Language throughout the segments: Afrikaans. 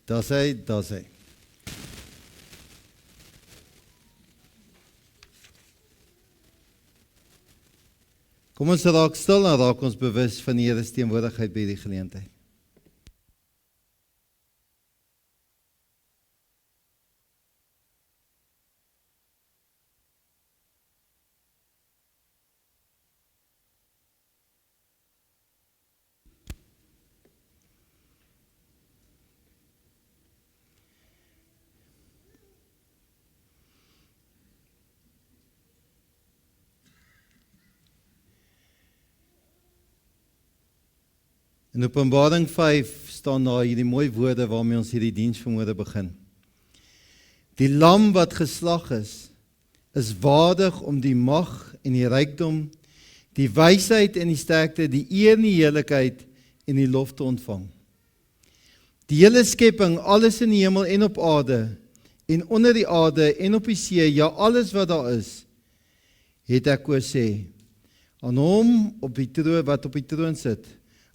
Daar's hy, daar's hy. Kom ons raak stil en raak ons bewus van die Here se teenwoordigheid by die geleentheid. In Openbaring 5 staan daar hierdie mooi woorde waarmee ons hierdie diens vanmôre begin. Die lam wat geslag is waardig om die mag en die rykdom, die wysheid en die sterkte, die eer en die heerlikheid en die lof te ontvang. Die hele skepping, alles in die hemel en op aarde, en onder die aarde en op die see, ja alles wat daar is, het ek oor sê, aan hom wat op die troon sit,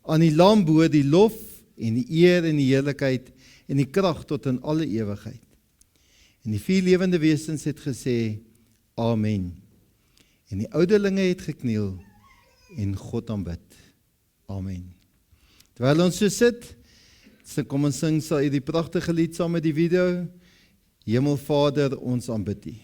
aan die lam behoort die lof en die eer en die heerlikheid en die krag tot in alle ewigheid. En die 4 lewende wesens het gesê, Amen. En die ouderlinge het gekniel en God aanbid. Amen. Terwyl ons so sit, kom ons sing sal die pragtige lied saam met die video, Hemelvader, ons aanbid U.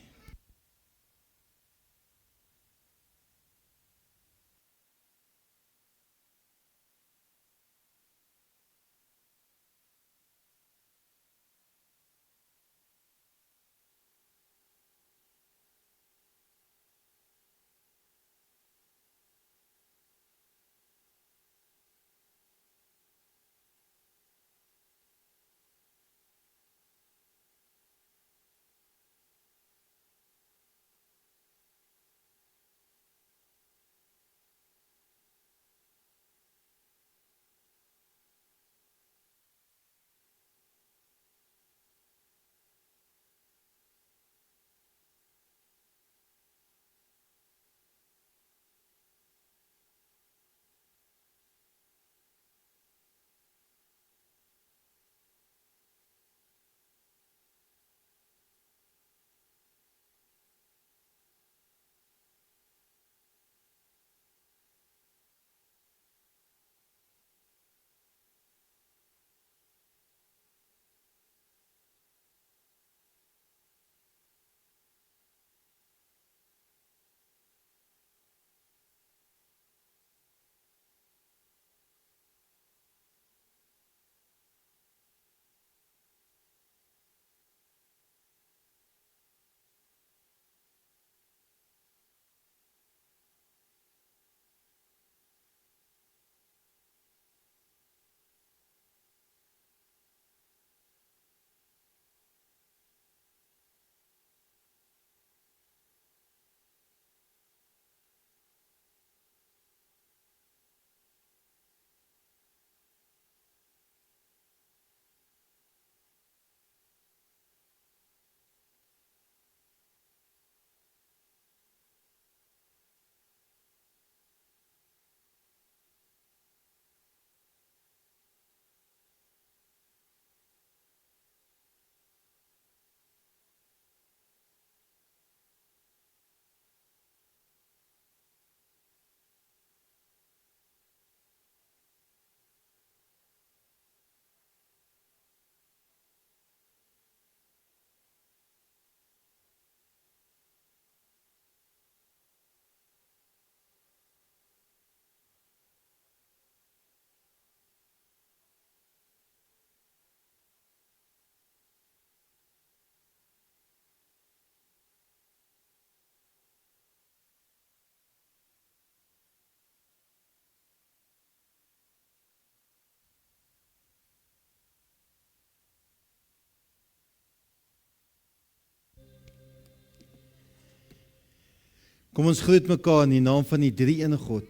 Kom ons groet mekaar in die naam van die drie-ene God.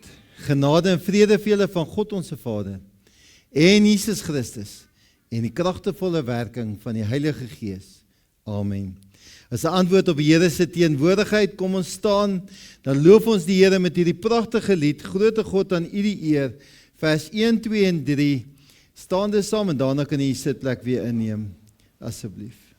Genade en vrede vir julle van God onze Vader en Jesus Christus en die kragtevolle werking van die Heilige Gees. Amen. As 'n antwoord op die Here se teenwoordigheid, kom ons staan, dan loof ons die Here met hierdie pragtige lied, Grote God aan U die eer, vers 1, 2 en 3, Staan dus saam en daarna kan jy sitplek weer inneem, asseblief.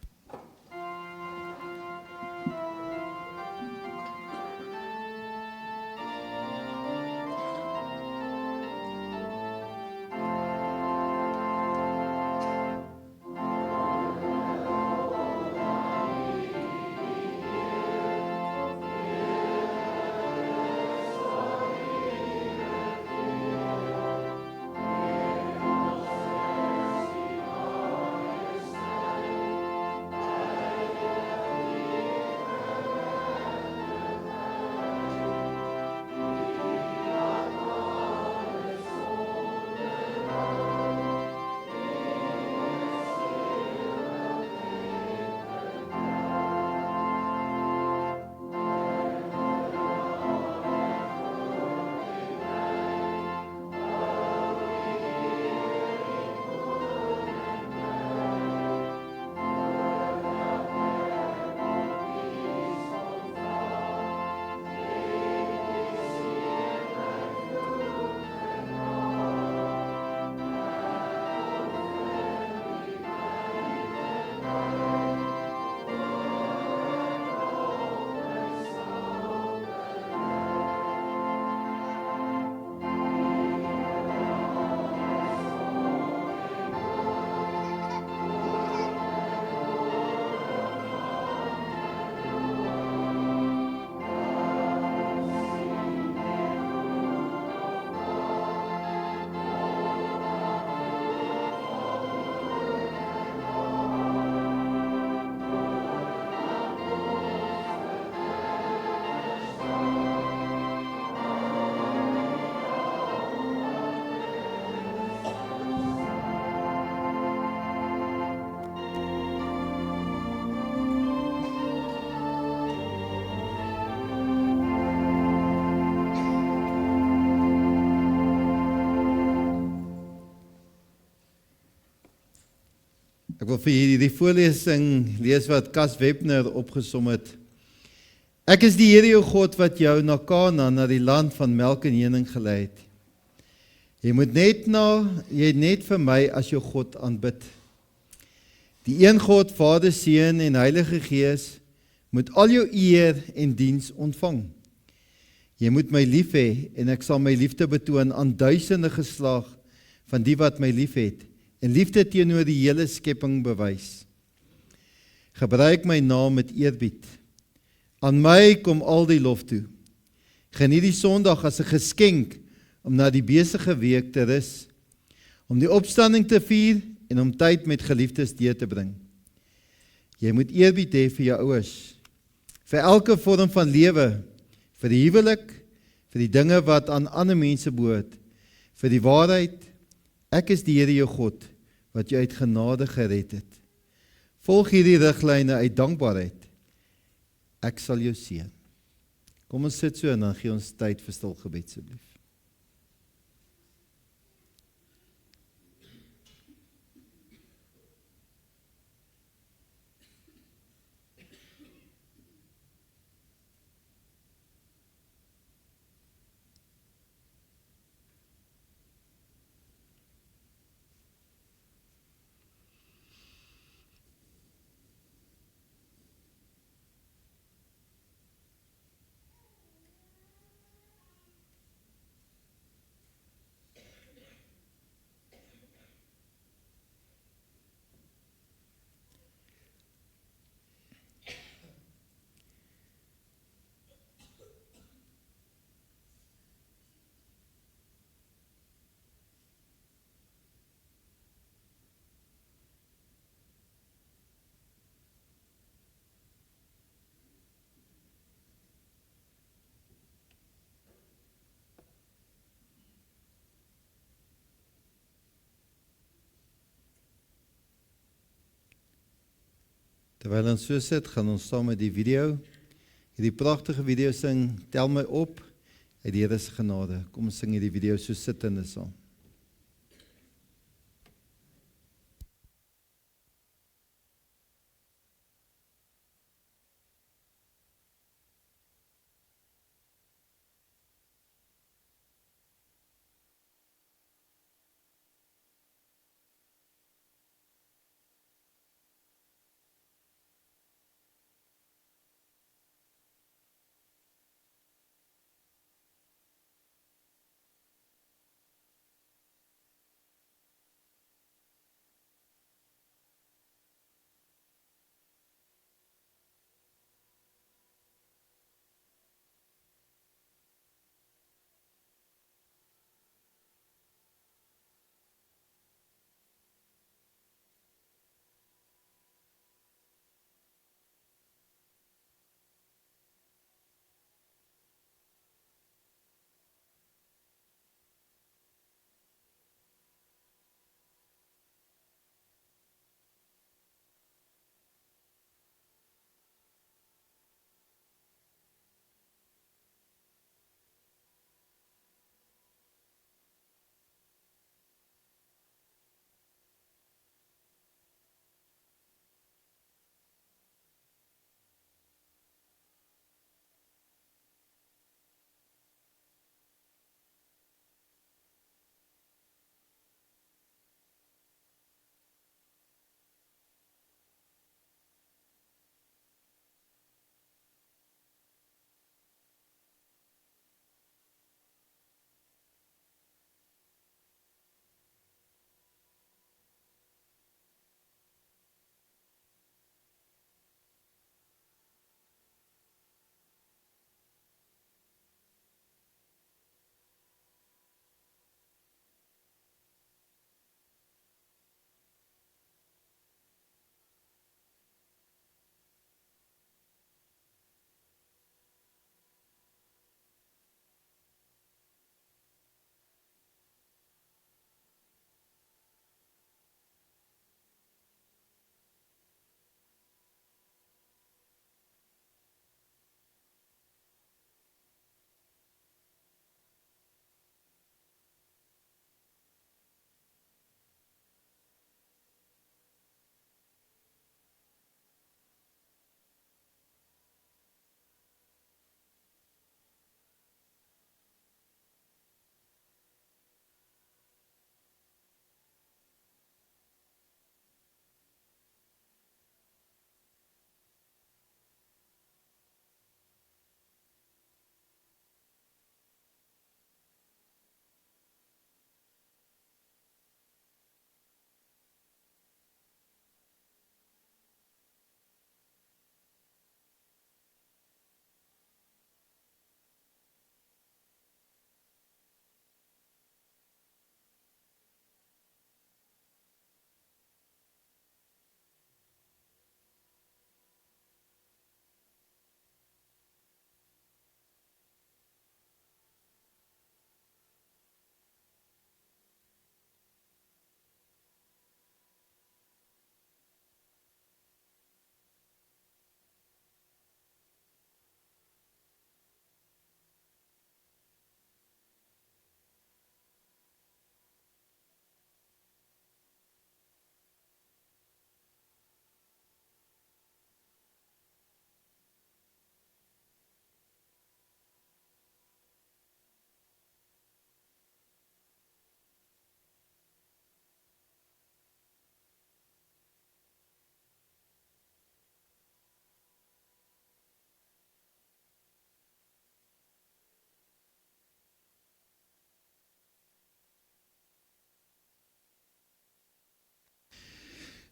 Ek wil vir julle die voorlesing lees wat Cas Webner opgesom het. Ek is die Here jou God wat jou na Kanaan, na die land van melk en honing gelei het. Jy moet net vir my as jou God aanbid. Die een God, Vader, Seun en Heilige Gees moet al jou eer en diens ontvang. Jy moet my lief hê en ek sal my liefde betoon aan duisende geslag van die wat my lief het en liefde teenoor die hele skepping bewys. Gebruik my naam met eerbied. Aan my kom al die lof toe. Geniet die Sondag as 'n geskenk om na die besige week te rus, om die opstanding te vier en om tyd met geliefdes deur te bring. Jy moet eerbied hê vir jou ouers, vir elke vorm van lewe, vir die huwelik, vir die dinge wat aan ander mense behoort, vir die waarheid. Ek is die Here jou God, wat jou uit genade gered het. Volg hierdie riglyne uit dankbaarheid. Ek sal jou seën. Kom ons sit so en dan gee ons tyd vir stil gebed asseblief. Terwyl ons so sit, gaan ons saam met die video, hierdie pragtige video sing, Tel my op, uit die Here se genade. Kom ons sing hierdie video so sittende saam.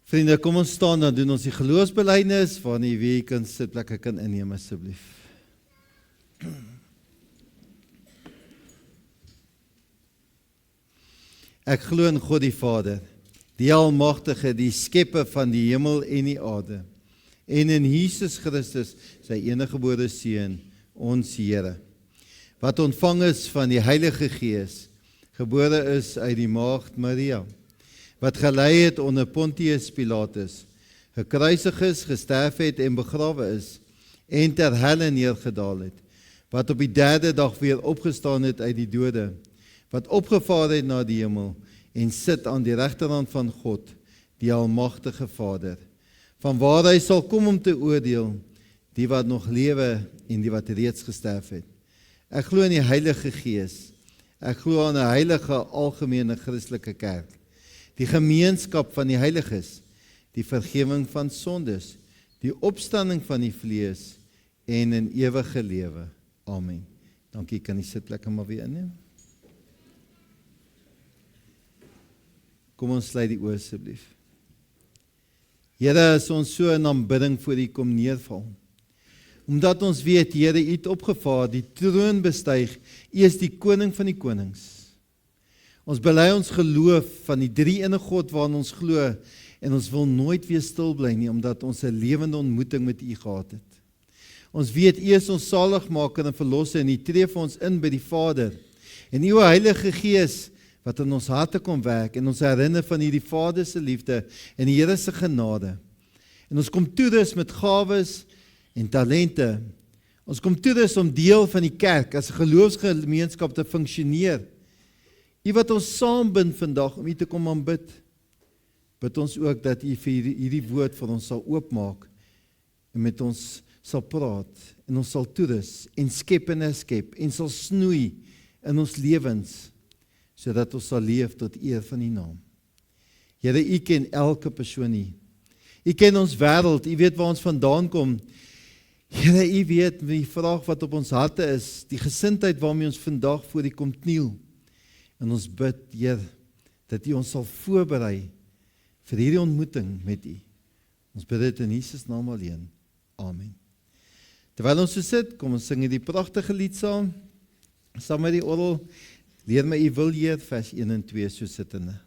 Vriende, kom ons staan, dan doen ons die geloofsbelijdenis, wanneer wie kan sitplekke kan inneem asseblief. Ek glo in God die Vader, die Almagtige, die skepper van die hemel en die aarde, en in Jesus Christus, sy eniggebore Seun, ons Here, wat ontvang is van die Heilige Gees, gebore is uit die maagd Maria, wat gelei het onder Pontius Pilatus, gekruisig is, gesterf het en begrawe is, en ter helle neergedaal het, wat op die 3de dag weer opgestaan het uit die dode, wat opgevaar het na die hemel, en sit aan die regterhand van God, die Almagtige Vader, van waar hy sal kom om te oordeel, die wat nog lewe en die wat reeds gesterf het. Ek glo in die Heilige Gees, ek glo aan 'n heilige algemene Christelike kerk, die gemeenskap van die heiliges, die vergifnis van sondes, die opstanding van die vlees en 'n ewige lewe. Amen. Dankie, kan die sitplekke maar weer inneem. Kom ons sluit die oë asseblief. Here, as ons so in aanbidding voor U kom neerval, omdat ons weet, Here, U het opgevaar, die troon bestyg, U is die koning van die konings. Ons bely ons geloof van die drie-enige God waarin ons glo, en ons wil nooit weer stil bly nie, omdat ons 'n lewende ontmoeting met U gehad het. Ons weet U is ons saligmaker en verlosser, en U tree vir ons in by die Vader. En U Heilige Gees, wat in ons harte kom werk, en ons herinner van hierdie Vader se liefde, en die Here se genade. En ons kom toerus met gawes en talente. Ons kom toerus om deel van die kerk, as 'n geloofsgemeenskap te funksioneer. U wat ons saambind vandag om U te kom aanbid, bid ons ook dat U vir hierdie woord vir ons sal oopmaak en met ons sal praat en ons sal toerus en skep en herskep en sal snoei in ons lewens sodat ons sal leef tot eer van U naam. Here, U ken elke persoon hier. U ken ons wêreld, U weet waar ons vandaan kom. Here, U weet die vraag wat op ons harte is, die gesindheid waarmee ons vandag voor U kom kniel. En ons bid, Heer, dat U ons sal voorberei vir hierdie ontmoeting met U. Ons bid dit in Jesus naam alleen. Amen. Terwyl ons so sit, kom ons sing die pragtige lied saam met die orgel. Leer my U wil, Heer, vers 1 en 2, so sittende.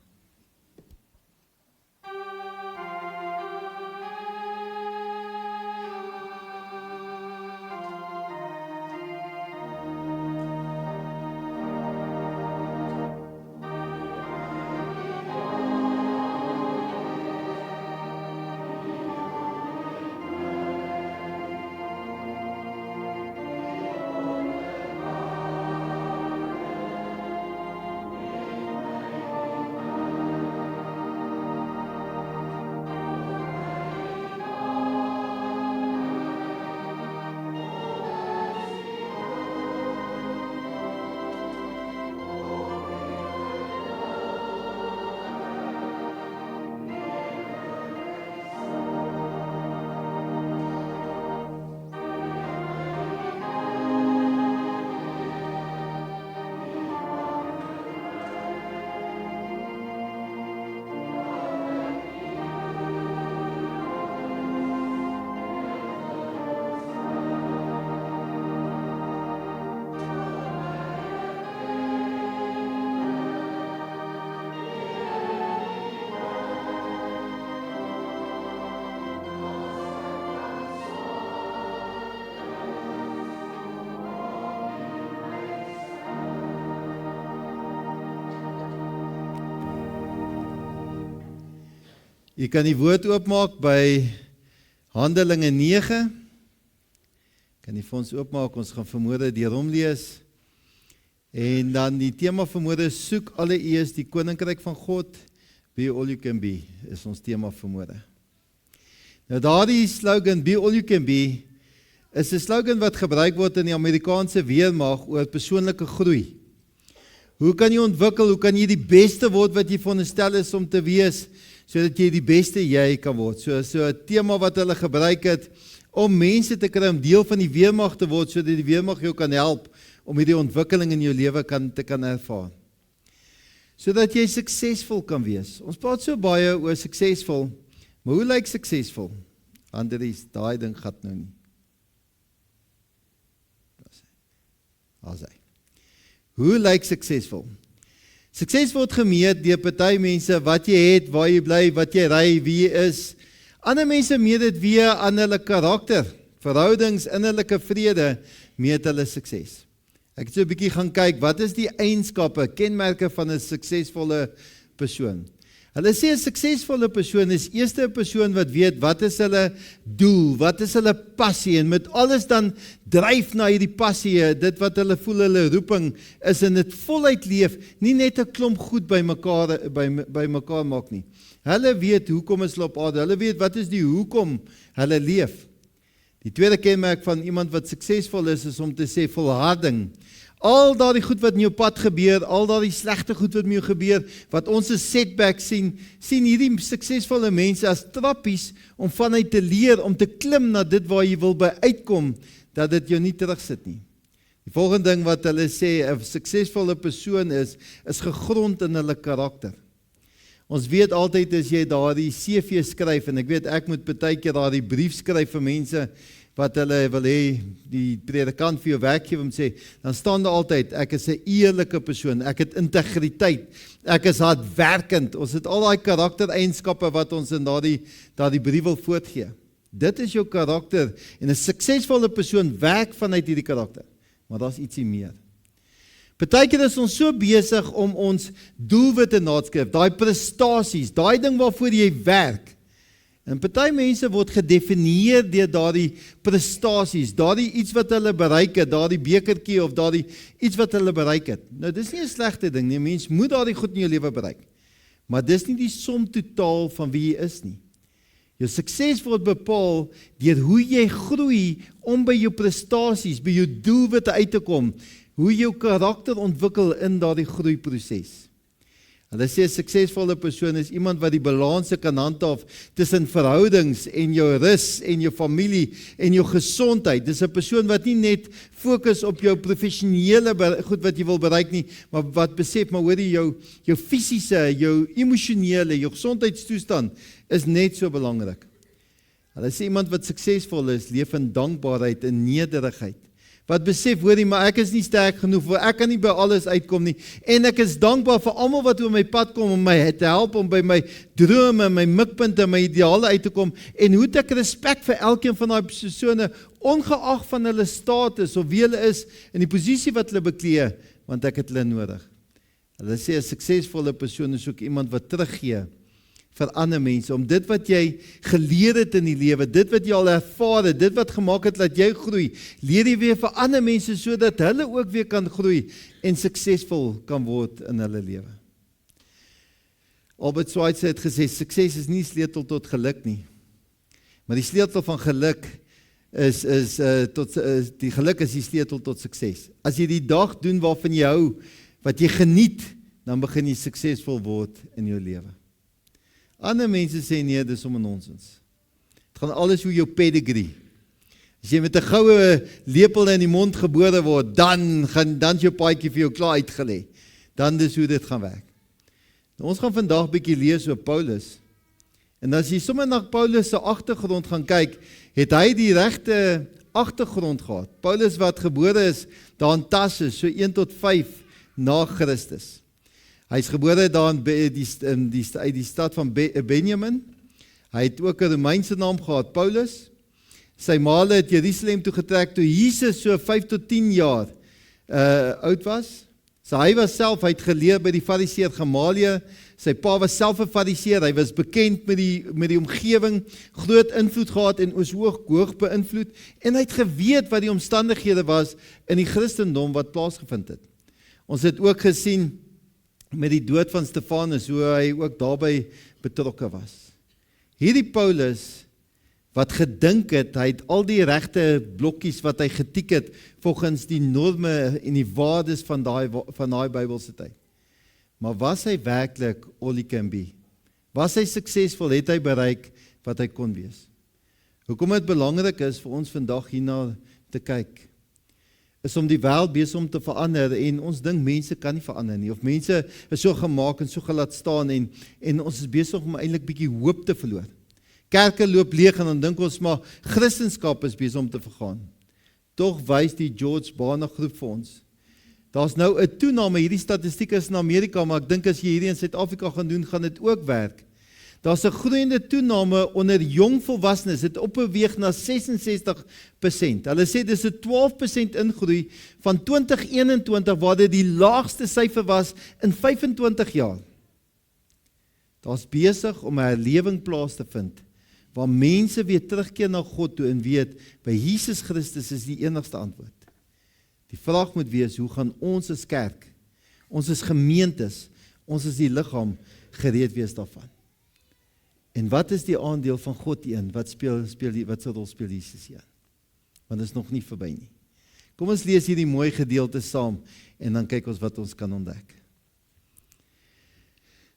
Jy kan die woord oopmaak by Handelinge 9. Kan die vir ons oopmaak, ons gaan vanmôre deur hom lees. En dan die tema vanmôre, soek alleeers die koninkryk van God, be all you can be, is ons tema vanmôre. Nou daardie slogan, be all you can be, is 'n slogan wat gebruik word in die Amerikaanse weermag oor persoonlike groei. Hoe kan jy ontwikkel, hoe kan jy die beste word wat jy veronderstel is om te wees, sodat jy die beste jy kan word. So 'n tema wat hulle gebruik het, om mense te kry om deel van die weermag te word, sodat die weermag jou kan help, om hierdie ontwikkeling in jou lewe te kan ervaar. Sodat jy suksesvol kan wees. Ons praat so baie oor suksesvol, Maar hoe lyk suksesvol? Andries, daai ding gaan nou nie. Daar is hy. Hoe lyk suksesvol? Sukses word gemeet deur party mense wat jy het, waar jy bly, wat jy ry, wie jy is. Ander mense meet dit weer aan hulle karakter, verhoudings, innerlike vrede, meet hulle sukses. Ek het so 'n bietjie gaan kyk, wat is die eienskappe, kenmerke van 'n suksesvolle persoon? Hulle sê 'n suksesvolle persoon is eers 'n persoon wat weet wat is hulle doel, wat is hulle passie en met alles dan dryf na hierdie passie, dit wat hulle voel hulle roeping is en dit voluit leef, nie net 'n klomp goed by mekaar maak nie. Hulle weet hoekom is hulle op aarde, hulle weet wat is die hoekom hulle leef. Die tweede kenmerk van iemand wat suksesvol is om te sê volharding. Al daardie goed wat in jou pad gebeur, al daardie slegte goed wat met jou gebeur, wat ons as setbacks sien hierdie suksesvolle mense as trappies om vanuit te leer, om te klim na dit waar jy wil by uitkom, dat dit jou nie terugsit nie. Die volgende ding wat hulle sê, 'n suksesvolle persoon is gegrond in hulle karakter. Ons weet altyd as jy daardie CV skryf, en ek weet ek moet partykeer daardie brief skryf vir mense, wat hulle wil hê, die predikant vir jou werkgewer moet sê, dan staan daar altyd, ek is 'n eerlike persoon, ek het integriteit, ek is hardwerkend, ons het al daai karaktereienskappe wat ons in daardie brief wil voortgee. Dit is jou karakter, en 'n suksesvolle persoon werk vanuit hierdie karakter, maar daar's ietsie meer. Partykeer is ons so besig om ons doelwitte na te skryf, daai prestasies, daai ding waarvoor jy werk. En party mense word gedefinieer deur daardie prestasies, daardie iets wat hulle bereik het, daardie bekertjie of daardie iets wat hulle bereik het. Nou dis nie 'n slegte ding nie, mens moet daardie goed in jou lewe bereik. Maar dis nie die som totaal van wie jy is nie. Jou sukses word bepaal deur hoe jy groei om by jou prestasies, by jou doelwitte uit te kom, hoe jou karakter ontwikkel in daardie groeiproses. Hulle sê 'n suksesvolle persoon is iemand wat die balanse kan handhaaf tussen verhoudings en jou rus en jou familie en jou gesondheid. Dis 'n persoon wat nie net fokus op jou professionele goed wat jy wil bereik nie, maar wat besef, maar hoorie jou fisiese, jou emosionele, jou gesondheidstoestand is net so belangrik. Hulle sê iemand wat suksesvol is, leef in dankbaarheid en nederigheid. Wat besef, hoorie, maar ek is nie sterk genoeg, voor ek kan nie by alles uitkom nie, en ek is dankbaar vir almal wat oor my pad kom, om my te help, om by my drome, my mikpunte, my ideale uit te kom, en hoe het ek respek vir elkeen van die persone, ongeag van hulle status, of wie hulle is, in die posisie wat hulle beklee, want ek het hulle nodig. Hulle sê, 'n suksesvolle persoon is ook iemand wat teruggee, vir ander mense, om dit wat jy geleer het in die lewe, dit wat jy al ervaar het, dit wat gemaak het dat jy groei, leer jy weer vir ander mense, sodat hulle ook weer kan groei, en suksesvol kan word in hulle lewe. Albert Schweitzer het gesê, sukses is nie sleutel tot geluk nie, maar die sleutel van geluk die geluk is die sleutel tot sukses. As jy die dag doen waarvan jy hou, wat jy geniet, dan begin jy suksesvol word in jou lewe. Ander mense sê nee, dis om 'n nonsens. Het gaan alles hoe jou pedigree. As jy met 'n goue lepel in die mond gebore word, dan is jou paadjie vir jou klaar uitgelê. Dan dis hoe dit gaan werk. Nou, ons gaan vandag 'n bietjie lees oor Paulus. En as jy sommer na Paulus se agtergrond gaan kyk, het hy die regte agtergrond gehad. Paulus wat gebore is daar in Tarsus, so 1 tot 5 na Christus. Hy is gebore daar in die stad van Benjamin. Hy het ook 'n Romeinse naam gehad, Paulus. Sy ma het Jerusalem toe getrek toe Jesus so 5 tot 10 jaar oud was. So hy was self, hy het geleer by die Fariseer Gamaliel. Sy pa was self 'n Fariseer. Hy was bekend met die omgewing, groot invloed gehad en is hoog beïnvloed. En hy het geweet wat die omstandighede was in die Christendom wat plaasgevind het. Ons het ook gesien met die dood van Stefanus, hoe hy ook daarbey betrokke was. Hierdie Paulus, wat gedink het, hy het al die regte blokkies wat hy getik het, volgens die norme en die waardes van daai Bybelse tyd. Maar was hy werklik all he can be? Was hy suksesvol? Het hy bereik wat hy kon wees? Hoekom dit belangrik is vir ons vandag hierna te kyk, is om die wêreld besig om te verander, en ons dink mense kan nie verander nie, of mense is so gemaak en so gelaat staan, en ons is besig om eintlik bietjie hoop te verloor. Kerke loop leeg en dan dink ons maar Christendom is besig om te vergaan. Tog wys die George Barna groep vir ons. Daar's nou 'n toename, hierdie statistiek is in Amerika, maar ek dink as jy hierdie in Suid-Afrika gaan doen, gaan dit ook werk. Daar's 'n groeiende toename onder jong volwassenes, dit opbeweeg na 66%. Hulle sê dis 'n 12% ingroei van 2021 waar dit die laagste syfer was in 25 jaar. Daar's besig om 'n herlewing plaas te vind, waar mense weer terugkeer na God toe en weet, by Jesus Christus is die enigste antwoord. Die vraag moet wees, hoe gaan ons as kerk, ons as gemeentes, ons as die liggaam gereed wees daarvan? En wat is die aandeel van God hierin? Wat se rol speel Jesus hier? Want dit is nog nie verby nie. Kom ons lees hierdie mooi gedeelte saam en dan kyk ons wat ons kan ontdek.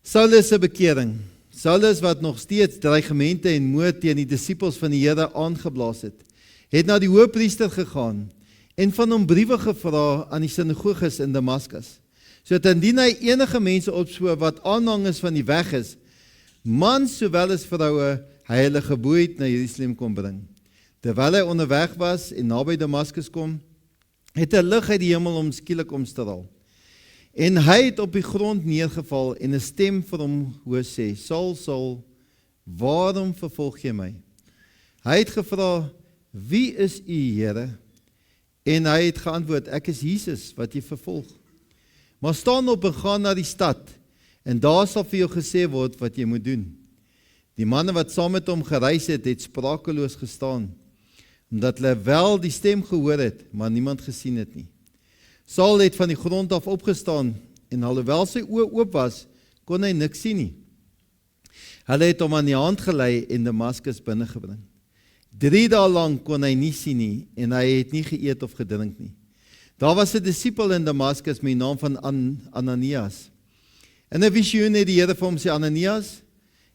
Saulus se bekering. Saulus wat nog steeds dreigemente en moord teen die disippels van die Here aangeblaas het na die hoëpriester gegaan en van hom briewe gevra aan die sinagoges in Damaskus, sodat indien hy enige mense opspoor wat aanhangers van die weg is, mans sowel as vroue, hy hulle geboeid na Jerusalem kon bring. Terwyl hy onderweg was en naby Damaskus kom, het 'n lig uit die hemel hom skielik omstraal. En hy het op die grond neergeval en 'n stem vir hom hoor sê, Saul, Saul, waarom vervolg jy my? Hy het gevra, wie is u, Here? En hy het geantwoord, ek is Jesus wat jy vervolg. Maar staan op en gaan na die stad, en daar sal vir jou gesê word wat jy moet doen. Die manne wat saam met hom gereis het sprakeloos gestaan, omdat hulle wel die stem gehoor het, maar niemand gesien het nie. Saul het van die grond af opgestaan, en alhoewel sy oë oop was, kon hy niks sien nie. Hulle het hom aan die hand gelei en Damaskus binnengebring. 3 dae lang kon hy nie sien nie, en hy het nie geëet of gedrink nie. Daar was 'n disipel in Damaskus met die naam van Ananias. In 'n visioen het die Here vir hom sê, Ananias,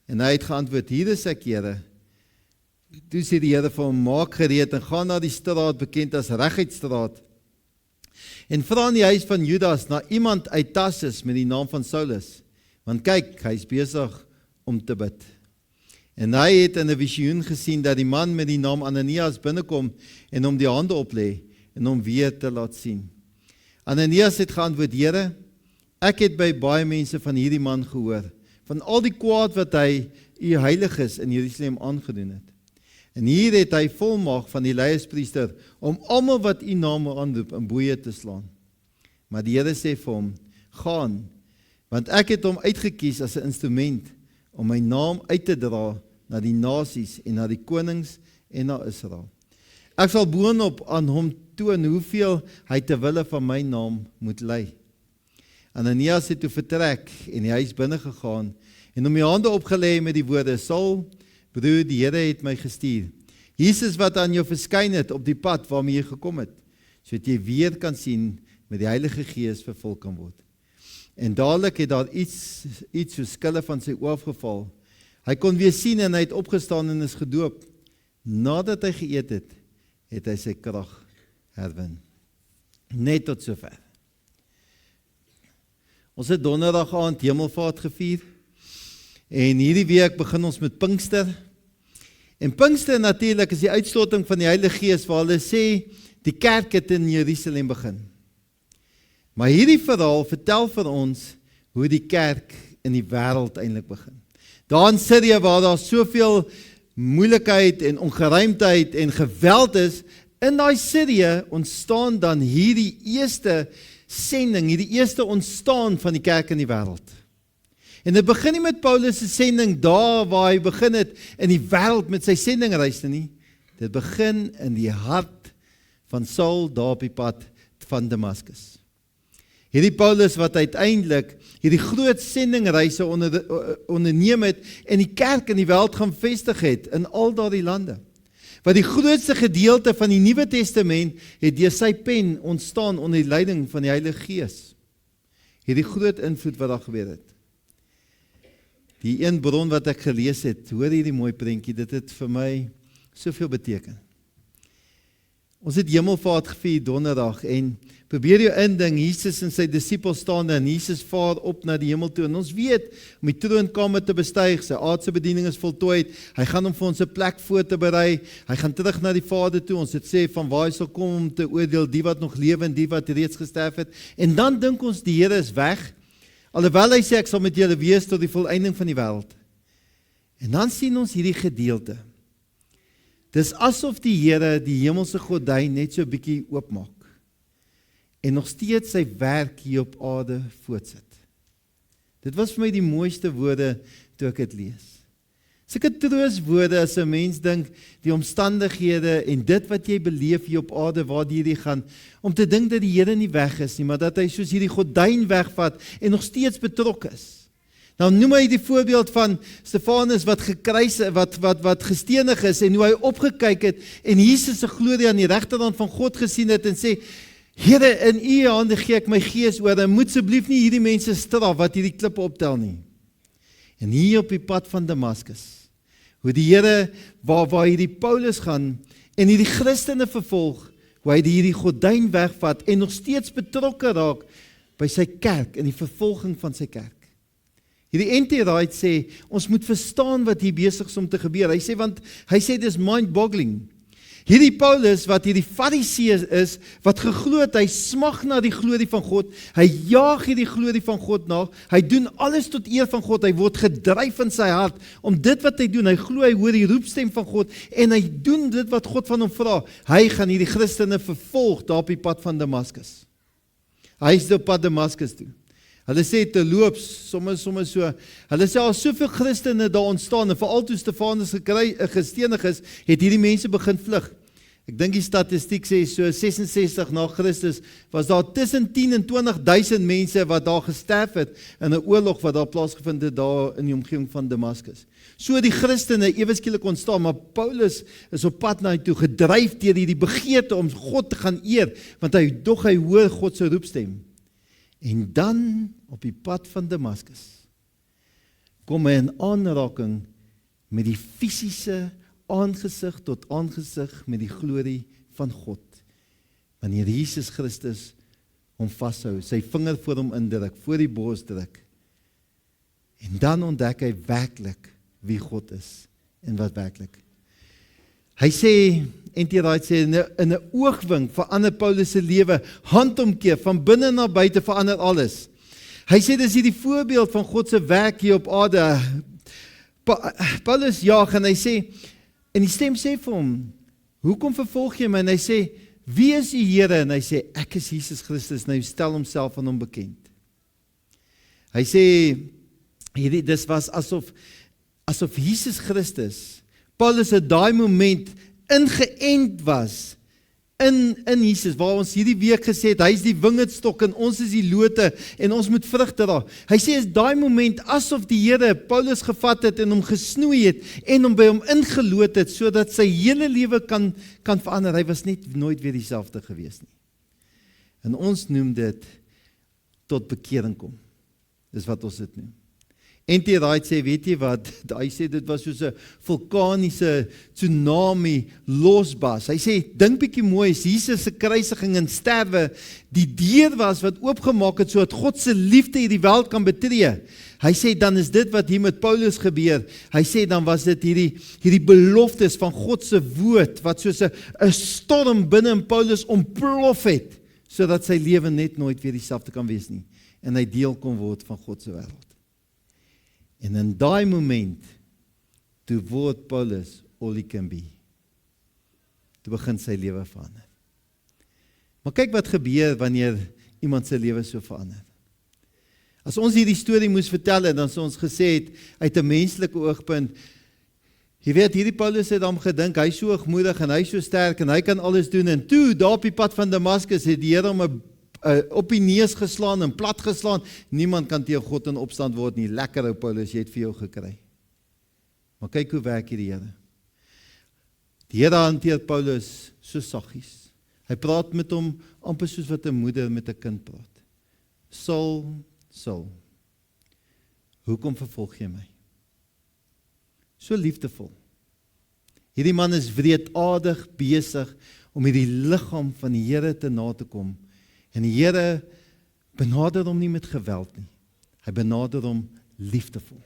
en hy het geantwoord, hier is ek, Here. Toe sê die Here vir hom, maak gereed en gaan na die straat bekend as Reguitstraat, en vra in die huis van Judas na iemand uit Tarsus met die naam van Saulus, want kyk, hy is besig om te bid. En hy het in 'n visioen gesien dat die man met die naam Ananias binnekom en hom die hande oplê en hom weer te laat sien. Ananias het geantwoord, Here, ek het by baie mense van hierdie man gehoor, van al die kwaad wat hy, u heiliges in Jerusalem aangedoen het. En hier het hy volmag van die leiierspriester om almal wat u naam aanroep in boeye te slaan. Maar die Here sê vir hom, gaan, want ek het hom uitgekies as 'n instrument om my naam uit te dra na die nasies en na die konings en na Israel. Ek sal boonop aan hom toon hoeveel hy ter wille van my naam moet ly. Ananias het toe vertrek en die huis binne gegaan en hom die hande opgelê met die woorde, Saul, broer, die Here het my gestuur. Jesus wat aan jou verskyn het op die pad waarmee jy gekom het, sodat jy weer kan sien met die Heilige Gees vervul kan word. En dadelik het daar iets so skille van sy oë afgeval. Hy kon weer sien en hy het opgestaan en is gedoop. Nadat hy geëet het, het hy sy krag herwin. Net tot sover. Ons het donderdag aand Hemelvaart gevier. En hierdie week begin ons met Pinkster. En Pinkster natuurlik is die uitstorting van die Heilige Gees waar hulle sê die kerk het in Jerusalem begin. Maar hierdie verhaal vertel vir ons hoe die kerk in die wêreld eintlik begin. Daar in Sirië waar daar soveel moeilikheid en ongeruimdheid en geweld is, in daai Sirië ontstaan dan hierdie eerste sending, hierdie eerste ontstaan van die kerk in die wêreld. En dit begin nie met Paulus se sending daar waar hy begin het in die wêreld met sy sendingreis nie. Dit begin in die hart van Saul daar op die pad van Damaskus. Hierdie Paulus wat uiteindelik hierdie groot sendingreise onderneem het en die kerk in die wêreld gaan vestig het in al daardie lande. Want die grootste gedeelte van die Nuwe Testament het deur sy pen ontstaan onder die leiding van die Heilige Gees. Hierdie groot invloed wat daar gebeur het. Die een bron wat ek gelees het, hoor hierdie mooi prentjie, dit het vir my soveel beteken. Ons het Hemelvaart gevier donderdag en probeer jou inding, Jesus en sy disippels staan daar en Jesus vaar op na die hemel toe en ons weet om die troonkamer te bestyg, sy aardse bediening is voltooi, hy gaan hom vir ons 'n plek voor te berei, hy gaan terug na die Vader toe, ons het sê van waar hy sal kom om te oordeel die wat nog lewe en die wat reeds gesterf het en dan dink ons die Here is weg, alhoewel hy sê ek sal met julle wees tot die volëinding van die wêreld. En dan sien ons hierdie gedeelte. Dis asof die Here die hemelse gordyn net so 'n bietjie oopmaak en nog steeds sy werk hier op aarde voortsit. Dit was vir my die mooiste woorde toe ek dit lees. Sulke troostwoorde as 'n mens dink die omstandighede en dit wat jy beleef hier op aarde waardeur jy gaan, om te dink dat die Here nie weg is nie, maar dat hy soos hierdie gordyn wegvat en nog steeds betrokke is. Nou noem hy die voorbeeld van Stefanus wat wat gestenig is en hoe hy opgekyk het en Jesus se glorie aan die regterkant van God gesien het en sê, Here, in u hande gee ek my gees oor en moet asseblief nie hierdie mense straf wat hierdie klippe optel nie. En hier op die pad van Damaskus, hoe die Here waar hierdie Paulus gaan en hierdie Christene vervolg, hoe hy hierdie gordyn wegvat en nog steeds betrokke raak by sy kerk en die vervolging van sy kerk. Hierdie N.T. Wright sê, ons moet verstaan wat hier besig is om te gebeur. Hy sê dis mind-boggling. Hierdie Paulus wat hierdie Fariseë is, wat geglo het, hy smag na die glorie van God, hy jaag hierdie glorie van God na, hy doen alles tot eer van God, hy word gedryf in sy hart, om dit wat hy doen, hy glo hy hoor die roepstem van God, en hy doen dit wat God van hom vra, hy gaan hierdie Christene vervolg, daar op die pad van Damaskus. Hy is op pad Damaskus toe. Hulle sê terloops, soms so, hulle sê al soveel Christene daar ontstaan, en veral toe Stefanus gestenig is, het hierdie mense begin vlug. Ek dink die statistiek sê so 66 na Christus, was daar tussen 10 en 20.000 mense wat daar gesterf het, in 'n oorlog wat daar plaasgevind het, daar in die omgewing van Damaskus. So die Christene ewe skielik ontstaan, maar Paulus is op pad na hy toe, gedryf deur hierdie begeerte om God te gaan eer, want hy hoor God se roepstem. En dan, op die pad van Damaskus, kom hy in aanraking met die fisiese aangesig tot aangesig met die glorie van God. Wanneer Jesus Christus hom vashou, sy vinger voor hom indruk, voor die bors druk. En dan ontdek hy werklik wie God is en wat werklik. Hy sê, N.T. Wright sê, in 'n oogwink verander Paulus se lewe, handomkeer, van binne na buite verander alles. Hy sê, dis hier die voorbeeld van God se werk hier op aarde. Paulus jaag en hy sê, en die stem sê vir hom, hoekom vervolg jy my? En hy sê, wie is die Here? En hy sê, ek is Jesus Christus, en hy stel homself aan hom bekend. Hy sê, dis was asof Jesus Christus, Paulus het daai moment ingeënt was in Jesus, waar ons hierdie week gesê het, hy is die wingerdstok en ons is die lote en ons moet vrugte dra. Hy sê, is daai moment asof die Here Paulus gevat het en hom gesnoei het en hom by hom ingeloot het, sodat sy hele lewe kan verander. Hy was net nooit weer dieselfde gewees nie. En ons noem dit tot bekering kom. Dis wat ons dit noem. N.T. Wright sê, weet jy wat, hy sê dit was soos 'n vulkaniese tsunami losbars. Hy sê, dink bietjie mooi, Jesus se kruisiging en sterwe, die deur was wat oopgemaak het, sodat God se liefde hierdie wêreld kan betree. Hy sê, dan is dit wat hier met Paulus gebeur. Hy sê, dan was dit hierdie beloftes van God se woord, wat soos 'n storm binne in Paulus ontplof het, sodat sy lewe net nooit weer dieselfde kan wees nie. En hy deel kon word van God se wêreld. En in daai moment, toe word Paulus all he can be. Toe begin sy lewe verander. Maar kyk wat gebeur wanneer iemand sy lewe so verander. As ons hierdie storie moes vertel het, dan sou ons gesê het, uit 'n menslike oogpunt, jy weet, hierdie Paulus het hom gedink, hy is so hoogmoedig en hy is so sterk en hy kan alles doen. En toe, daar op die pad van Damaskus, het die Here hom op die neus geslaan en plat geslaan. Niemand kan tegen God in opstand word nie. Lekker ou Paulus, jy het vir jou gekry. Maar kyk hoe werk hier die Here. Die Here hanteer Paulus so saggies. Hy praat met hom amper soos wat 'n moeder met 'n kind praat. Saul, hoekom vervolg jy my? So liefdevol. Hierdie man is wreedaardig besig om hierdie liggaam van die Here te na te kom. En die Here benader hom nie met geweld nie. Hy benader hom liefdevol.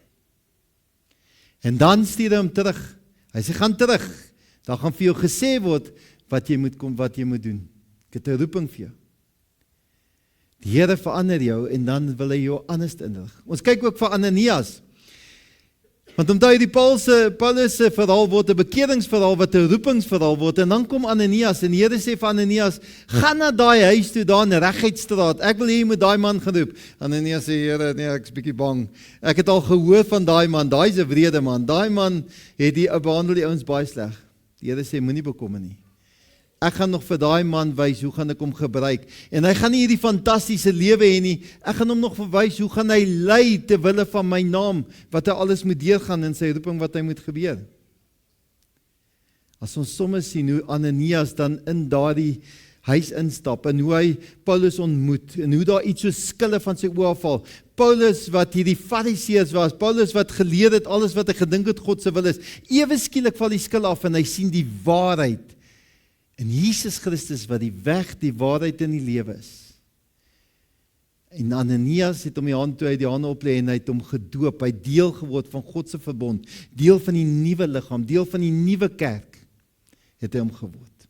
En dan stuur hy hom terug. Hy sê, gaan terug. Daar gaan vir jou gesê word wat jy moet doen. Ek het 'n roeping vir jou. Die Here verander jou en dan wil hy jou anders inrig. Ons kyk ook vir Ananias. Want omdat die Paulus se verhaal word 'n bekeringsverhaal wat 'n roepingsverhaal word en dan kom Ananias en die Here sê vir Ananias, gaan na daai huis toe daar in Reguitstraat. Ek wil hê jy moet daai man geroep. Ananias sê, Here, nee, ek's bietjie bang. Ek het al gehoor van daai man. Daai's 'n wrede man. Daai man het behandel die ouens baie sleg. Die Here sê, moenie bekommer nie. Ek gaan nog vir daai man wys, hoe gaan ek hom gebruik. En hy gaan nie hierdie fantastiese lewe hê nie. Ek gaan hom nog verwys, hoe gaan hy lei ter wille van my naam, wat hy alles moet deurgaan in sy roeping wat hy moet gebeur. As ons soms sien hoe Ananias dan in daardie huis instap, en hoe hy Paulus ontmoet, en hoe daar iets so skille van sy oë afval. Paulus wat hierdie Fariseërs was, Paulus wat geleer het, alles wat hy gedink het God se wil is, ewe skielik val die skil af, en hy sien die waarheid, en Jesus Christus wat die weg, die waarheid in die lewe is. En Ananias het hom die hand toe hy die hande oplê en hy het hom gedoop, hy het deel geword van God se verbond, deel van die nuwe liggaam, deel van die nuwe kerk, het hy hom geword.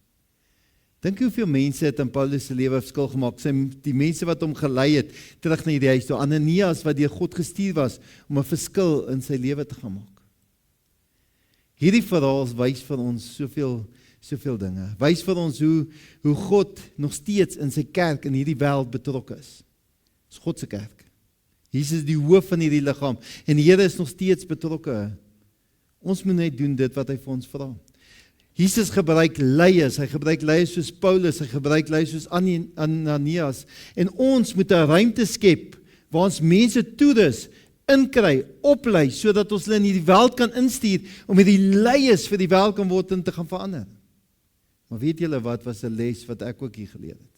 Dink hoeveel mense het in Paulus se lewe verskil gemaak, die mense wat hom gelei het, terug na hierdie huis toe, Ananias wat deur God gestuur was, om 'n verskil in sy lewe te gaan maak. Hierdie verhaal wys vir ons soveel dinge. Wys vir ons hoe God nog steeds in sy kerk in hierdie wêreld betrokke is. Dis God se kerk. Jesus is die hoof van hierdie liggaam en die Here is nog steeds betrokke. Ons moet net doen dit wat hy vir ons vra. Jesus gebruik leiers, hy gebruik leiers soos Paulus, hy gebruik leiers soos Ananias en ons moet 'n ruimte skep waar ons mense toerus, inkry, oplei, sodat ons hulle in hierdie wêreld kan instuur om hierdie leiers vir die wêreld kan word en te gaan verander. Maar weet julle wat was 'n les wat ek ook hier geleer het?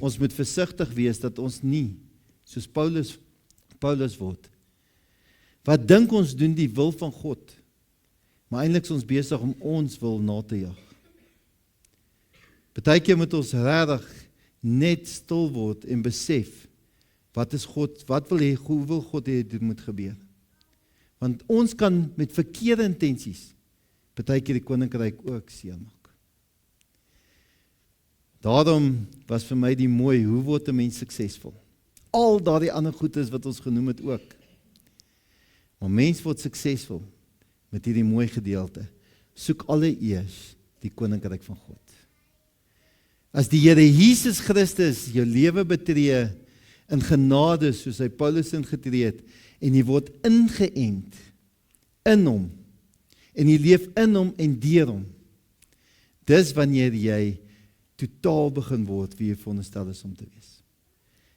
Ons moet versigtig wees dat ons nie soos Paulus word. Wat dink ons doen die wil van God, maar eintlik is ons besig om ons wil na te jag. Partykeer moet ons regtig net stil word en besef, wat is God, hoe wil God hê dit moet gebeur? Want ons kan met verkeerde intensies partykeer die koninkryk ook seermaak. Daarom was vir my die mooi, hoe word 'n mens suksesvol? Al daardie ander goedes wat ons genoem het ook. Maar mens word suksesvol met hierdie mooi gedeelte. Soek alleeers die koninkryk van God. As die Here Jesus Christus jou lewe betree in genade soos hy Paulus ingetree het en jy word ingeënt in hom en jy leef in hom en deur hom. Dis wanneer jy totaal begin word wie jy veronderstel is om te wees.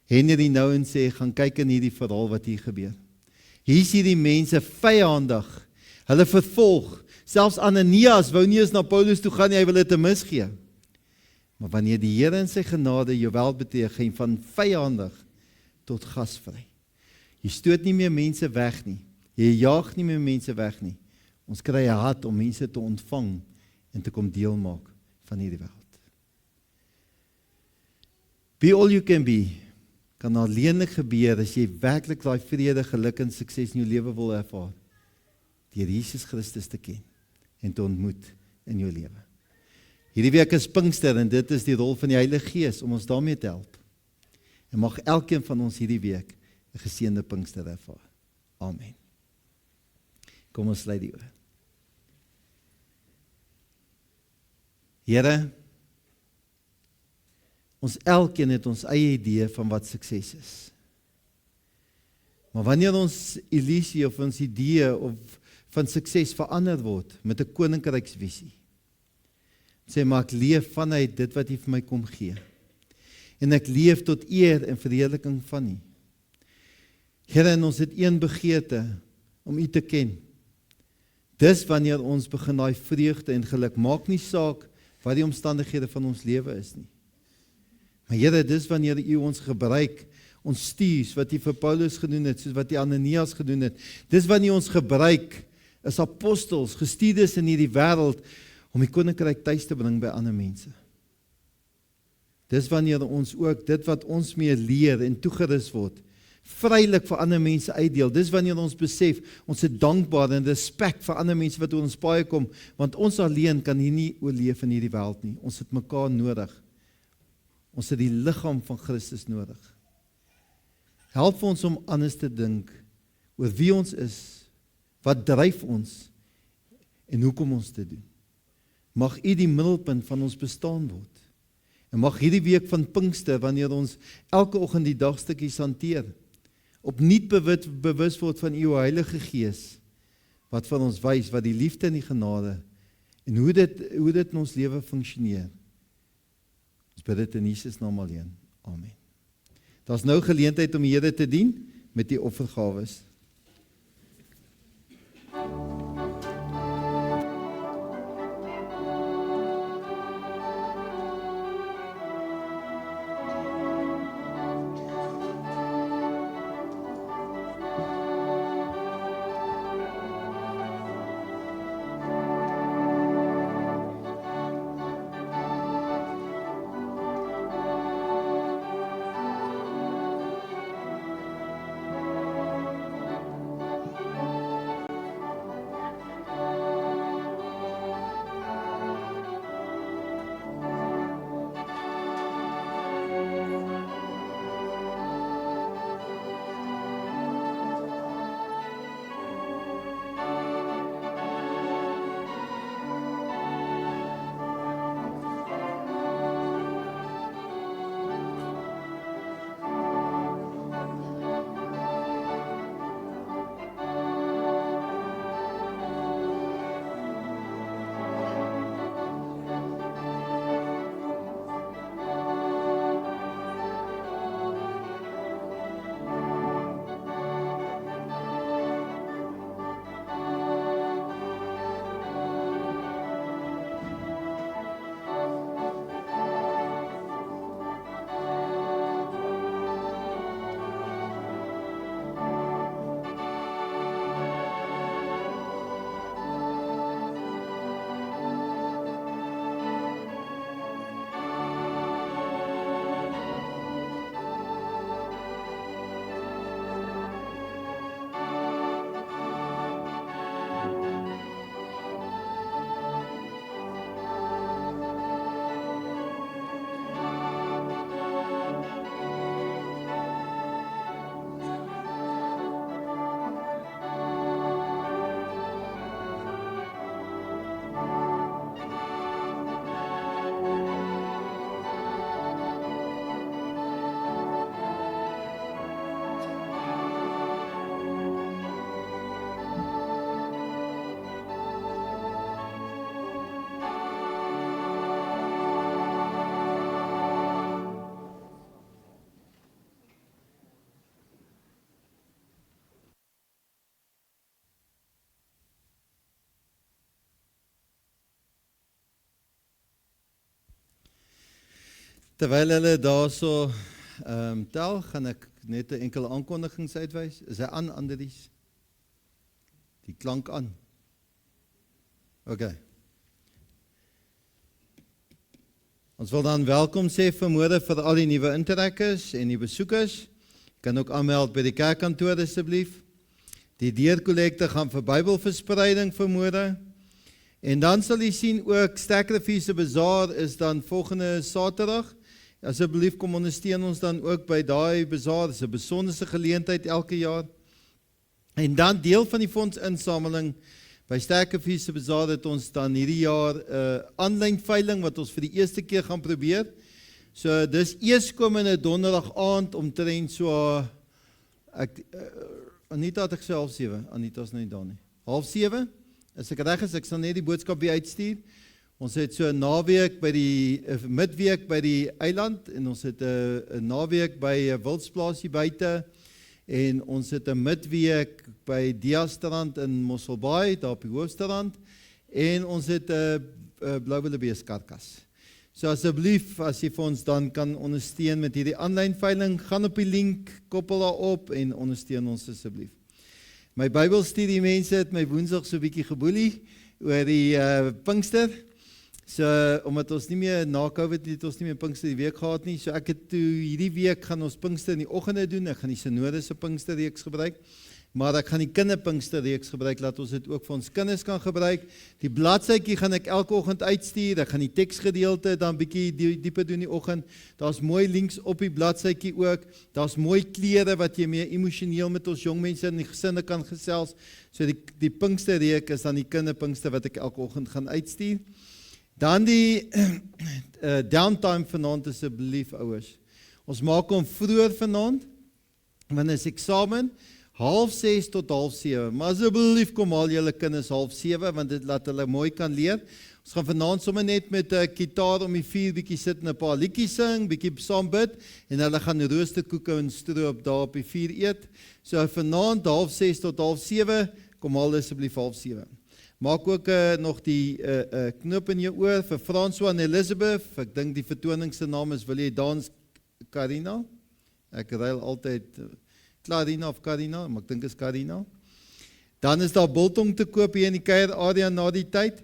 Henry Nouwen sê, gaan kyk in hierdie verhaal wat hier gebeur. Hier is hierdie mense vyandig, hulle vervolg, selfs Ananias wou nie eens na Paulus toe gaan nie, hy wil dit 'n mis gee. Maar wanneer die Here in sy genade jou wel beteken van vyandig tot gasvry. Jy stoot nie meer mense weg nie, jy jaag nie meer mense weg nie. Ons kry 'n hart om mense te ontvang en te kom deel maak van hierdie wêreld. Be all you can be kan alleenlik gebeur as jy werklik daai vrede, geluk en sukses in jou lewe wil ervaar, deur Jesus Christus te ken en te ontmoet in jou lewe. Hierdie week is Pinkster en dit is die rol van die Heilige Gees om ons daarmee te help. En mag elkeen van ons hierdie week 'n geseënde Pinkster ervaar. Amen. Kom ons sluit die oë. Here, ons elkeen het ons eie idee van wat sukses is. Maar wanneer ons illusie of ons idee of van sukses verander word met 'n koninkryksvisie, sê maar ek leef vanuit dit wat U vir my kom gee. En ek leef tot eer en verheerliking van U. Here, en ons het een begeerte om U te ken. Dis wanneer ons begin daai vreugde en geluk, maak nie saak wat die omstandighede van ons lewe is nie. Maar Here, dis wanneer U ons gebruik, ons stuur, wat U vir Paulus gedoen het, soos wat U Ananias gedoen het. Dis wanneer ons gebruik as apostels, gestuurdes in hierdie wêreld, om die koninkryk tuis te bring by ander mense. Dis wanneer ons ook dit wat ons mee leer en toegerus word, vrylik vir ander mense uitdeel. Dis wanneer ons besef, ons is dankbaar en respek vir ander mense wat oor ons paai kom, want ons alleen kan hier nie oorleef in hierdie wêreld nie. Ons het mekaar nodig. Ons het die liggaam van Christus nodig. Help vir ons om anders te dink oor wie ons is, wat dryf ons en hoekom ons dit doen. Mag U die middelpunt van ons bestaan word. En mag hierdie week van Pinkster, wanneer ons elke oggend die dagstukkies hanteer, opnuut bewus word van U Heilige Gees, wat van ons wys, wat die liefde en die genade, en hoe dit in ons lewe funksioneer. Ons bid dit in Jesus naam alleen. Amen. Daar's nou geleentheid om die Here te dien met die offergawes. Terwyl hulle daarso tel, gaan ek net 'n enkele aankondigings uitwys. Is hy aan, Andries? Die klank aan. OK. Ons wil dan welkom sê vanmôre vir al die nuwe intrekkers en die besoekers. Kan ook aanmeld by die kerkkantoor asseblief. Die deurkollekte gaan vir Bybelverspreiding vanmôre. En dan sal jy sien ook Sterkrivier se bazaar is dan volgende Saterdag. Asseblief kom ondersteun ons dan ook by daai bazaar. Dit is 'n besonderse geleentheid elke jaar. En dan deel van die fondsinsameling by Sterkrivier se bazaar het ons dan hierdie jaar 'n aanlyn veiling wat ons vir die eerste keer gaan probeer. So dis eerskomende donderdag aand omtrent so Anita het ek sê 6:30. Anita is nou nie daar nie. 6:30. As ek reg is, ek sal net die boodskap weer uitstuur. Ons het so 'n naweek by die midweek by die eiland en ons het 'n naweek by Wildsplaas hier buite en ons het 'n midweek by Diastrand in Mosselbaai daar op die hoofstrand en ons het 'n Blauwildebees karkas. So asseblief as jy vir ons dan kan ondersteun met hierdie aanlyn veiling, gaan op die link, koppel daarop en ondersteun ons asseblief. My Bybelstudie mense het my Woensdag so 'n bietjie geboelie oor die Pinkster. So, omdat ons nie meer na COVID het ons nie meer Pinkster die week gehad nie, so ek het toe hierdie week gaan ons Pinkster in die oggende doen, ek gaan die Synode se Pinksterreeks gebruik, maar ek gaan die kinderpinksterreeks gebruik, laat ons dit ook vir ons kinders kan gebruik. Die bladsytjie gaan ek elke oggend uitstuur, ek gaan die teksgedeelte dan bietjie dieper doen die oggend, daar's mooi links op die bladsytjie ook, daar's mooi klere wat jy meer emosioneel met ons jong mense in die gesinne kan gesels, so die Pinksterreek is dan die kinderpinkster wat ek elke oggend gaan uitstuur. Dan die downtime vanaand asseblief ouers. Ons maak hom vroeër vanaand, want is eksamen, 6:30 tot 6:30, maar asseblief kom al julle kinders 6:30, want dit laat hulle mooi kan leer. Ons gaan vanaand sommer net met 'n gitaar om die vuur bietjie sit en 'n paar liedjies sing, bietjie saam bid, en hulle gaan roosterkoeke en stroop daar op die vuur eet. So vanaand 6:30 tot 6:30, kom al asseblief 6:30. Maak ook nog die knoop in jou oor vir François en Elizabeth. Ek dink die vertoning se naam is, wil jy dans Karina? Ek ruil altyd Clarina of Karina, maar ek dink is Karina. Dan is daar biltong te koop hier in die kuier area na die tyd.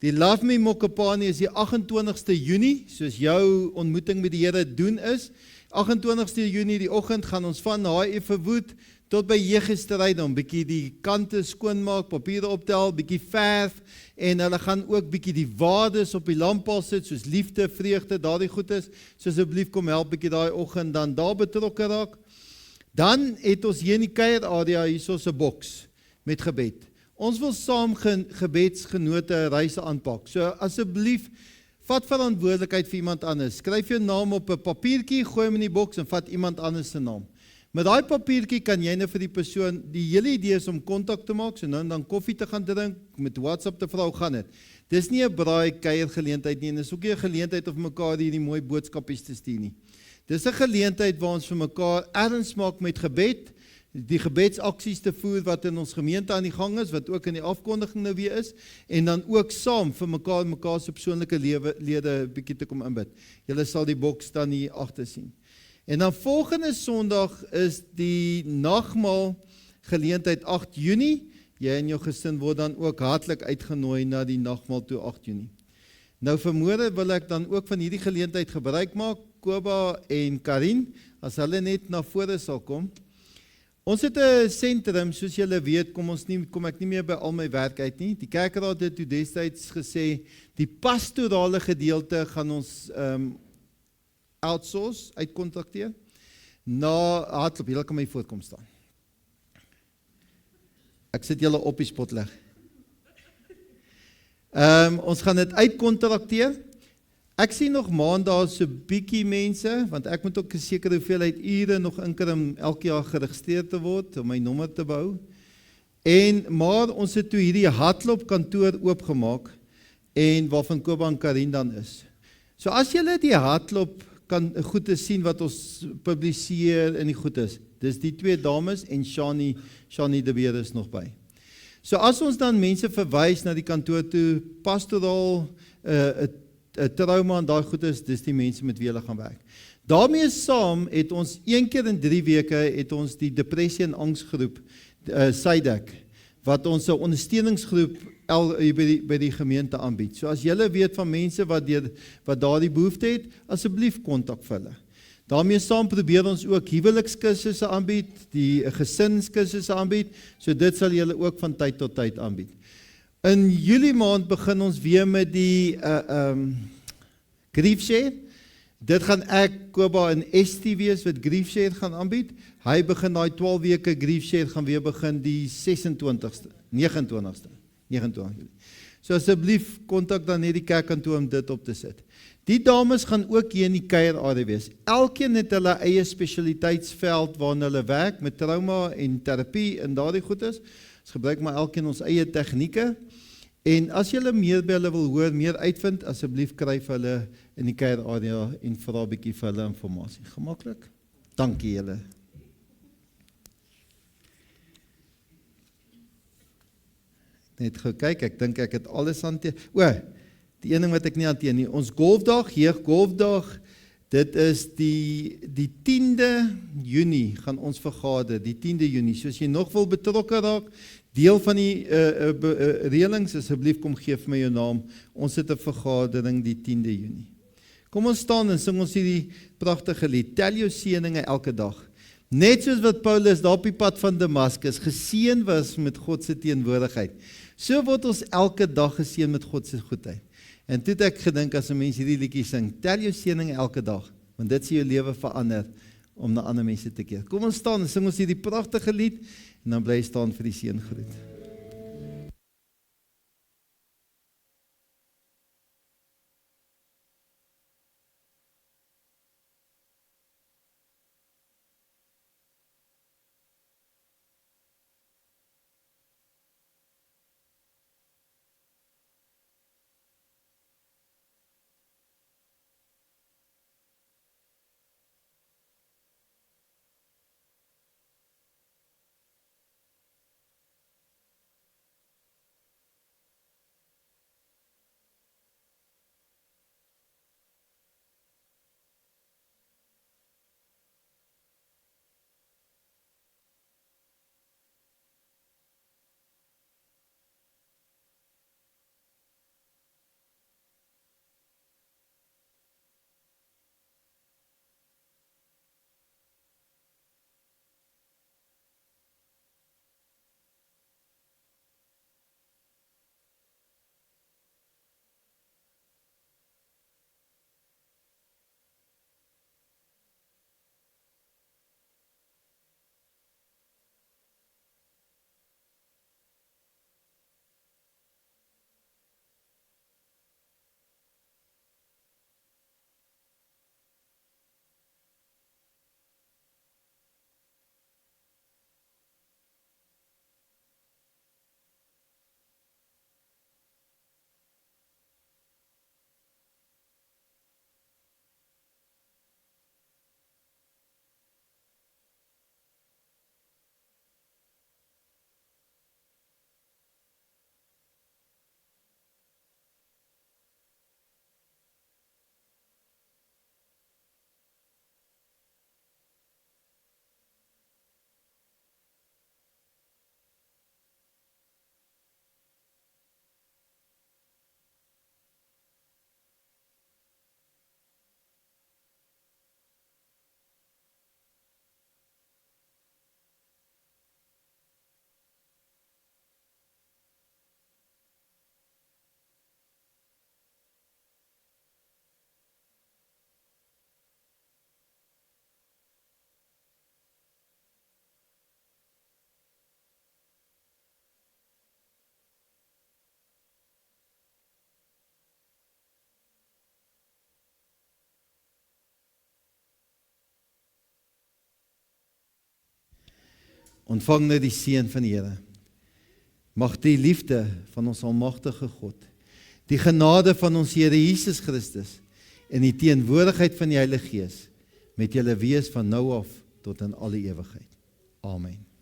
Die Love Me Mokopane is die 28ste Junie, soos jou ontmoeting met die Here doen is. 28ste Junie die oggend gaan ons van Haai verwoed tot by Jegestrydom, bietjie die kante skoonmaak, papiere optel, bietjie verf, en hulle gaan ook bietjie die waardes op die lamppaal sit, soos liefde, vreugde, daardie goed is, so asseblief kom help bietjie daai oggend, dan daar betrokke raak. Dan het ons hier in die kuier area hierso 'n boks met gebed. Ons wil saam gebedsgenote reise aanpak, so asseblief, vat verantwoordelikheid vir iemand anders, skryf jou naam op 'n papiertjie, gooi hom in die boks en vat iemand anders se naam. Met daai papiertjie kan jy nou vir die persoon, die hele idee is om kontak te maak, so nou dan koffie te gaan drink, met WhatsApp te vra, hoe gaan dit? Dis nie 'n braai kuier geleentheid nie, en dis ook nie 'n geleentheid om mekaar hierdie mooi boodskapies te stuur nie. Dis 'n geleentheid waar ons vir mekaar erns maak met gebed, die gebedsaksies te voer wat in ons gemeente aan die gang is, wat ook in die afkondiging nou weer is, en dan ook saam vir mekaar se persoonlike lede bietjie te kom inbid. Julle sal die boks dan hier agter sien. En dan volgende Sondag is die nagmaal geleentheid 8 Junie. Jy en jou gesin word dan ook hartlik uitgenooi na die nagmaal toe 8 Junie. Nou vanmôre wil ek dan ook van hierdie geleentheid gebruik maak, Koba en Karin, as hulle net na vore sal kom. Ons het 'n sentrum, soos julle weet, kom ek nie meer by al my werk uit nie. Die kerkraad het toe destyds gesê, die pastorale gedeelte gaan ons outsource, uitkontrakteer, na hardloop, julle kan my voorkom staan. Ek sit julle op die spot leg. Ons gaan dit uitkontrakteer. Ek sien nog maandag so bietjie mense, want ek moet ook 'n sekere hoeveelheid ure nog inkry om elke jaar geregistreer te word, om my nommer te behou. Maar ons het toe hierdie hardloop kantoor oopgemaak, en waarvan Koba en Karin dan is. So as julle die hardloop kan goed te sien wat ons publiseer en die goed is. Dis die twee dames en Shani de Beer is nog by. So as ons dan mense verwys na die kantoor toe, pastoraal, trauma en daai goed is, dis die mense met wie hulle gaan werk. Daarmee saam het ons 1 keer in 3 weke het ons die depressie en angsgroep, SIDAC, wat ons 'n ondersteuningsgroep by die gemeente aanbied. So as julle weet van mense wat daardie behoefte het, asseblief kontak vir hulle. Daarmee saam probeer ons ook huwelikskursusse aanbied, die gesinskursusse aanbied, so dit sal julle ook van tyd tot tyd aanbied. In Julie maand begin ons weer met die Griefshare. Dit gaan ek, Koba en Estie wees wat Griefshare gaan aanbied. Hy begin daai 12 weke Griefshare gaan weer begin die 26ste, 29ste. 29 Julie. So asseblief kontak dan net die kerkkantoor om dit op te sit. Die dames gaan ook hier in die kuier area wees. Elkeen het hulle eie spesialiteitsveld waarin hulle werk met trauma en terapie en daardie goed is. Ons gebruik maar elkeen ons eie tegnieke. En as julle meer by hulle wil hoor, meer uitvind, asseblief kry vir hulle in die kuier area en vra 'n bietjie vir hulle inligting. Gemaklik? Dankie julle. Net gekyk, ek dink ek het alles hanteer. Die een ding wat ek nie hanteer nie, ons golfdag, golfdag, dit is die 10de Junie gaan ons vergader, die 10de Junie, soos jy nog wil betrokke raak, Deel van die reëlings, asseblief kom gee vir my jou naam. Ons het 'n vergadering die 10de Junie. Kom ons staan en sing ons hierdie pragtige lied. Tel jou seëninge elke dag. Net soos wat Paulus daar op die pad van Damaskus geseën was met God se teenwoordigheid. So word ons elke dag geseën met God se goedheid. En toe het ek gedink as 'n mens hierdie liedjie sing, tel jou seëninge elke dag, want dit sal jou lewe verander om na ander mense te keer. Kom ons staan en sing ons hierdie pragtige lied en dan bly staan vir die seëngroet. Ontvang nou die seën van die Here. Mag die liefde van ons almagtige God, die genade van ons Here Jesus Christus en die teenwoordigheid van die Heilige Gees met julle wees van nou af tot in alle ewigheid. Amen.